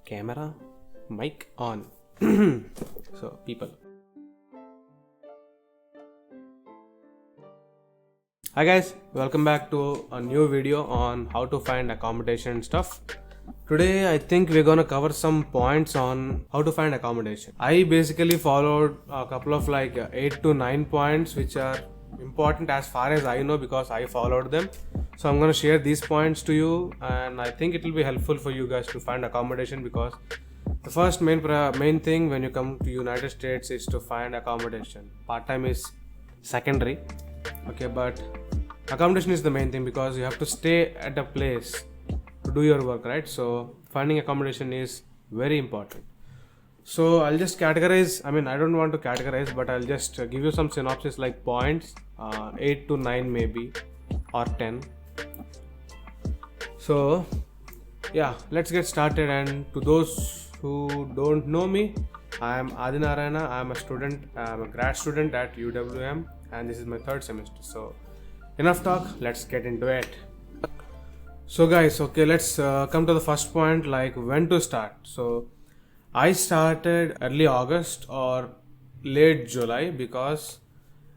Camera, mic on. So people, hi guys, welcome back to a new video on how to find accommodation and stuff. Today I think we're gonna cover some points on how to find accommodation. I basically followed a couple of 8 to 9 points which are important as far as I know because I followed them. So I'm gonna share these points to you, and I think it will be helpful for you guys to find accommodation because the first main thing when you come to United States is to find accommodation. Part-time is secondary, okay, but accommodation is the main thing because you have to stay at a place to do your work, right? So finding accommodation is very important. So I'll just categorize, I don't want to categorize, but I'll just give you some synopsis like points, 8 to 9 maybe, or 10. So yeah, let's get started. And to those who don't know me, I am Adi Narayana. I'm a grad student at UWM, and this is my third semester. So enough talk, let's get into it. So guys, okay, let's come to the first point, like when to start. So I started early August or late July because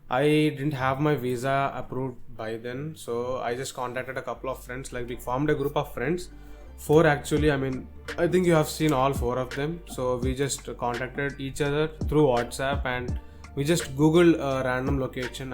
I didn't have my visa approved by then. So I just contacted a couple of friends, like we formed a group of friends, 4 actually. I think you have seen all 4 of them. So we just contacted each other through WhatsApp and we just Googled a random location.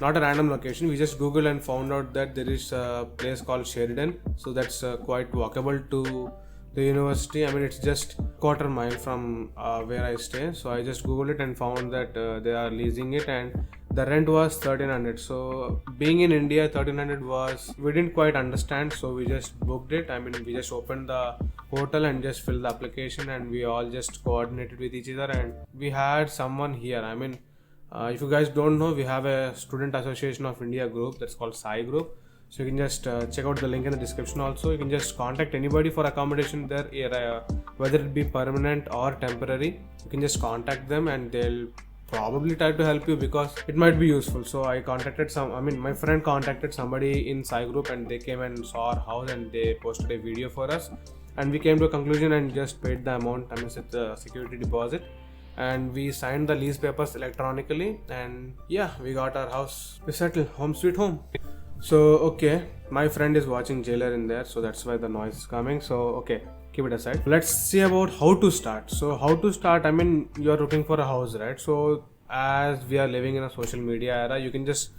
Not a random location, we just Googled and found out that there is a place called Sheridan. So that's quite walkable to the university. It's just quarter mile from where I stay. So I just Googled it and found that they are leasing it, and the rent was 1300. So being in India, 1300 was, we didn't quite understand, so we just booked it. We just opened the portal and just filled the application, and we all just coordinated with each other, and we had someone here. If you guys don't know, we have a Student Association of India group that's called SAI group. So you can just check out the link in the description also. You can just contact anybody for accommodation there, whether it be permanent or temporary. You can just contact them and they'll probably try to help you because it might be useful. So I contacted my friend contacted somebody in SAI group, and they came and saw our house and they posted a video for us. And we came to a conclusion and just paid the amount, it's a security deposit. And we signed the lease papers electronically, and yeah, we got our house. We settled, home sweet home. So okay, my friend is watching Jailer in there, so that's why the noise is coming. So okay, keep it aside. Let's see about how to start. So how to start, you're looking for a house, right? So as we are living in a social media era, you can just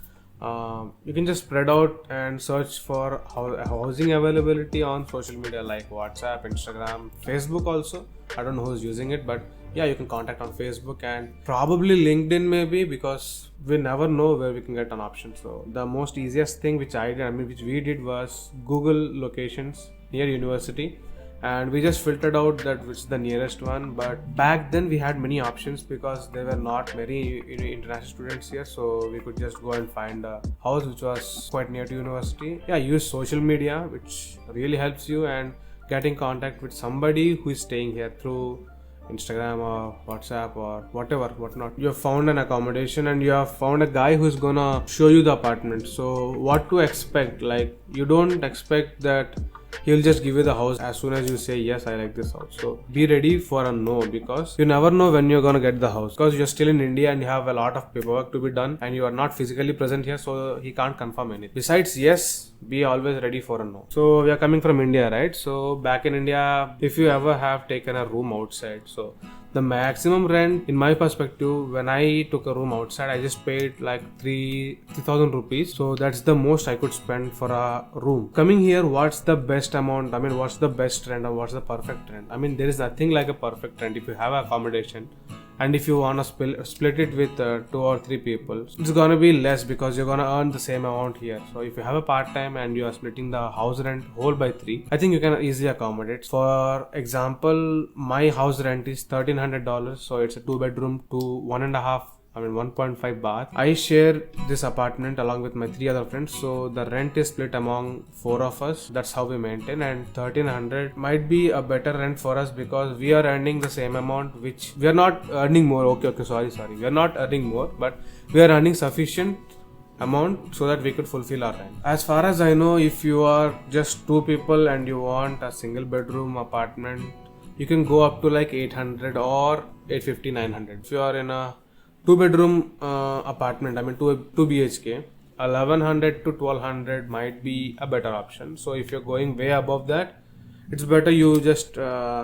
spread out and search for housing availability on social media like WhatsApp, Instagram, Facebook also. I don't know who's using it, but yeah, you can contact on Facebook and probably LinkedIn maybe, because we never know where we can get an option. So the most easiest thing which we did was Google locations near university, and we just filtered out that which is the nearest one. But back then we had many options because there were not many international students here, so we could just go and find a house which was quite near to university. Yeah, use social media, which really helps you, and get in contact with somebody who is staying here through Instagram or WhatsApp or whatnot. You have found an accommodation and you have found a guy who's gonna show you the apartment. So what to expect? Like, you don't expect that he'll just give you the house as soon as you say yes, I like this house. So be ready for a no, because you never know when you're gonna get the house, because you're still in India and you have a lot of paperwork to be done and you are not physically present here, so he can't confirm anything. Besides yes, be always ready for a no. So we are coming from India, right? So back in India, if you ever have taken a room outside, so the maximum rent, in my perspective, when I took a room outside, I just paid like 3,000 rupees. So that's the most I could spend for a room. Coming here, what's the best amount? What's the best rent or what's the perfect rent? There is nothing like a perfect rent if you have accommodation. And if you wanna split it with 2 or 3 people, it's gonna be less because you're gonna earn the same amount here. So if you have a part-time and you are splitting the house rent whole by 3, I think you can easily accommodate. For example, my house rent is $1,300, so it's a 2-bedroom to 1.5 bath. I share this apartment along with my 3 other friends, so the rent is split among 4 of us. That's how we maintain, and 1300 might be a better rent for us because we are earning the same amount, which we are not earning more. Sorry. We are not earning more, but we are earning sufficient amount so that we could fulfill our rent. As far as I know, if you are just 2 people and you want a single bedroom apartment, you can go up to like 800 or 850, 900. If you are in a 2-bedroom apartment, I mean 2 BHK, 1100 to 1200 might be a better option. So if you're going way above that, it's better you just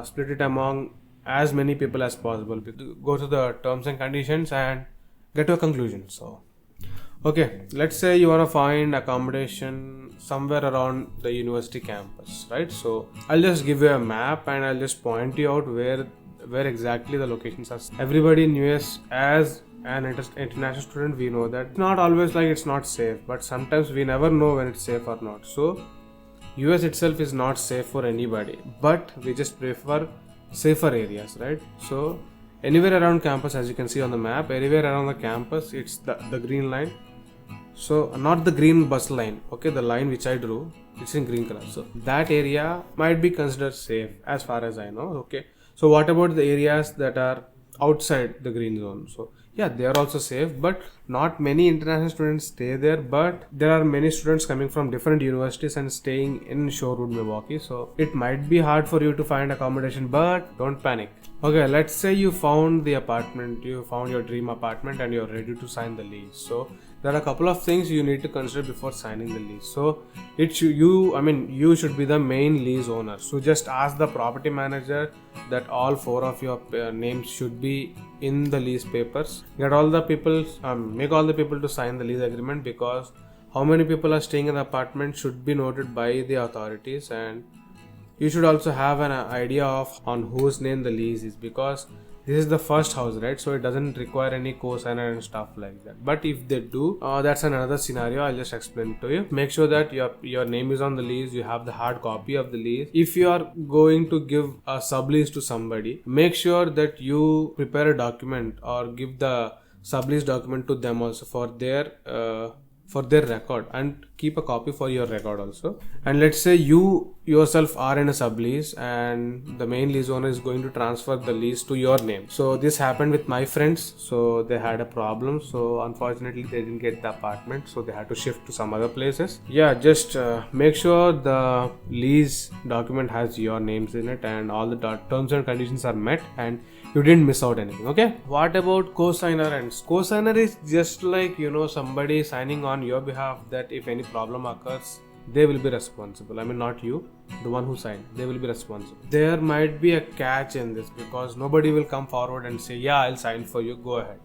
split it among as many people as possible. Go to the terms and conditions and get to a conclusion. So okay, let's say you want to find accommodation somewhere around the university campus, right? So I'll just give you a map and I'll just point you out where exactly the locations are. Everybody in US, as an international student, we know that it's not always like it's not safe, but sometimes we never know when it's safe or not. So US itself is not safe for anybody, but we just prefer safer areas, right? So anywhere around campus, as you can see on the map, anywhere around the campus, it's the green line. So not the green bus line, okay, the line which I drew, it's in green color. So that area might be considered safe as far as I know. Okay, so what about the areas that are outside the green zone? So yeah, they are also safe, but not many international students stay there. But there are many students coming from different universities and staying in Shorewood, Milwaukee. So it might be hard for you to find accommodation, but don't panic. Okay, let's say you found the apartment, you found your dream apartment and you're ready to sign the lease. So there are a couple of things you need to consider before signing the lease. So you should be the main lease owner. So just ask the property manager that all 4 of your names should be in the lease papers. Get all the people, make all the people to sign the lease agreement, because how many people are staying in the apartment should be noted by the authorities, and you should also have an idea of on whose name the lease is, because this is the first house, right? So it doesn't require any cosigner and stuff like that. But if they do, that's another scenario. I'll just explain it to you. Make sure that your name is on the lease. You have the hard copy of the lease. If you are going to give a sublease to somebody, make sure that you prepare a document or give the sublease document to them also for their record, and keep a copy for your record also. And let's say you yourself are in a sublease and the main lease owner is going to transfer the lease to your name. So this happened with my friends. So they had a problem, so unfortunately they didn't get the apartment, so they had to shift to some other places. Yeah, just make sure the lease document has your names in it and all the terms and conditions are met and you didn't miss out anything. Okay, what about cosigner? And cosigner is just like, somebody signing on your behalf that if any problem occurs, they will be responsible. I mean, not you, the one who signed, they will be responsible. There might be a catch in this, because nobody will come forward and say, yeah, I'll sign for you, go ahead.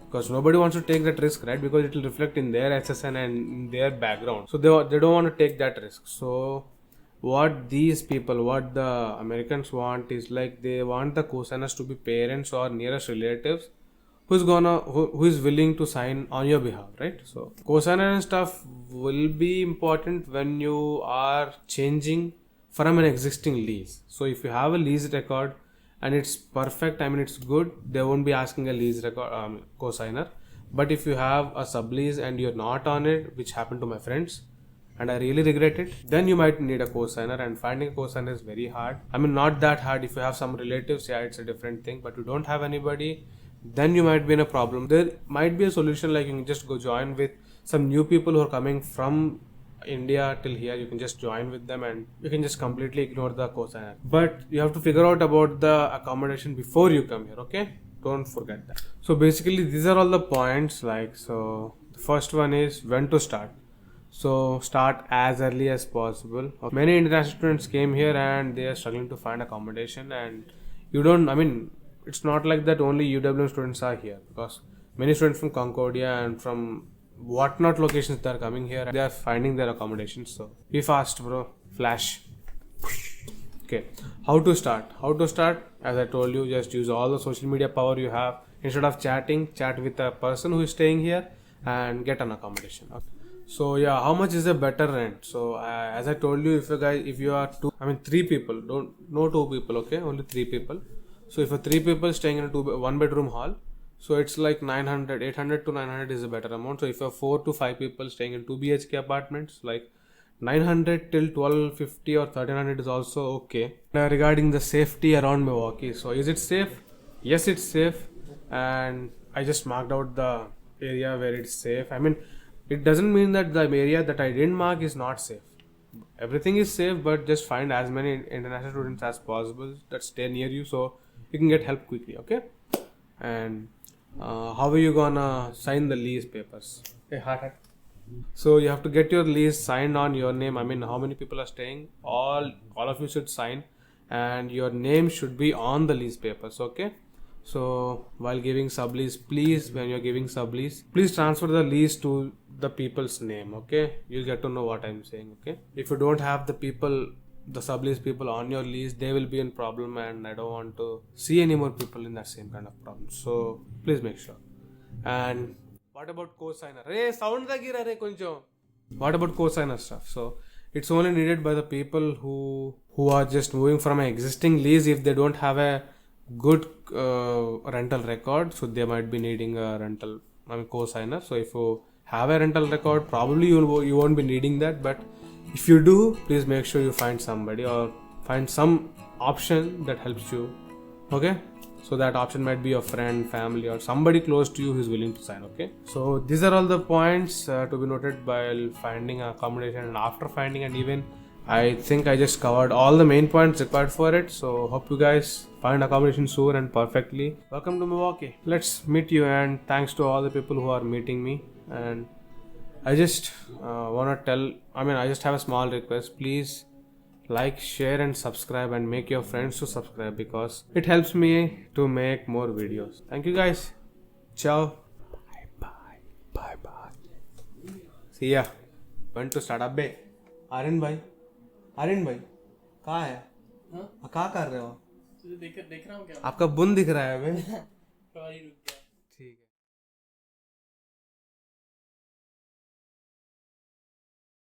Because nobody wants to take that risk, right? Because it will reflect in their SSN and in their background. So they don't want to take that risk. So what the Americans want is like, they want the cosigners to be parents or nearest relatives who is willing to sign on your behalf, right? So cosigner and stuff will be important when you are changing from an existing lease. So if you have a lease record and it's perfect, I mean it's good, they won't be asking a lease record cosigner. But if you have a sublease and you're not on it, which happened to my friends, and I really regret it, then you might need a cosigner, and finding a cosigner is very hard. I mean, not that hard. If you have some relatives, yeah, it's a different thing, but you don't have anybody, then you might be in a problem. There might be a solution, like you can just go join with some new people who are coming from India till here. You can just join with them and you can just completely ignore the cosigner. But you have to figure out about the accommodation before you come here, okay? Don't forget that. So basically, these are all the points. So the first one is when to start. So start as early as possible. Many international students came here and they are struggling to find accommodation, and it's not like that only UWM students are here, because many students from Concordia and from whatnot locations, they are coming here, they are finding their accommodation. So be fast, bro. Flash. Okay, how to start? As I told you, just use all the social media power you have. Instead of chatting, chat with a person who is staying here and get an accommodation. Okay. So yeah, how much is a better rent? So as I told you, if you are 3 people, no 2 people, okay, only 3 people. So if 3 people staying in a 1-bedroom hall, so it's like 800 to 900 is a better amount. So if you have 4 to 5 people staying in 2 BHK apartments, like 900 till 1250 or 1300 is also okay. Regarding the safety around Milwaukee, so is it safe? Yes, it's safe, and I just marked out the area where it's safe. I mean, it doesn't mean that the area that I didn't mark is not safe. everything is safe, but just find as many international students as possible that stay near you so you can get help quickly. Okay. And how are you gonna sign the lease papers? Hey, heart. So you have to get your lease signed on your name. I mean, how many people are staying? All of you should sign, and your name should be on the lease papers. Okay. So while giving sublease, please, when you're giving sublease, please transfer the lease to the people's name. Okay. You'll get to know what I'm saying. Okay. If you don't have the people, the sublease people on your lease, they will be in problem, and I don't want to see any more people in that same kind of problem. So please make sure. And what about cosigner? Hey, sound da gira re koncham. What about cosigner stuff? So it's only needed by the people who are just moving from an existing lease. If they don't have a good rental record, so they might be needing a rental, cosigner. So if you have a rental record, probably you won't be needing that. But if you do, please make sure you find somebody or find some option that helps you. Okay. So that option might be your friend, family, or somebody close to you who is willing to sign. Okay. So these are all the points to be noted while finding accommodation and after finding, and even I think I just covered all the main points required for it. So hope you guys find accommodation soon and perfectly. Welcome to Milwaukee. Let's meet you, and thanks to all the people who are meeting me. And I just I just have a small request. Please like, share and subscribe, and make your friends to subscribe because it helps me to make more videos. Thank you guys. Ciao. Bye. See ya. When to start? Abbe. Aryan भाई कहाँ है? हाँ? कहाँ कर रहे हो? तुझे देख रहा हूँ क्या? आपका बुन दिख रहा है अबे.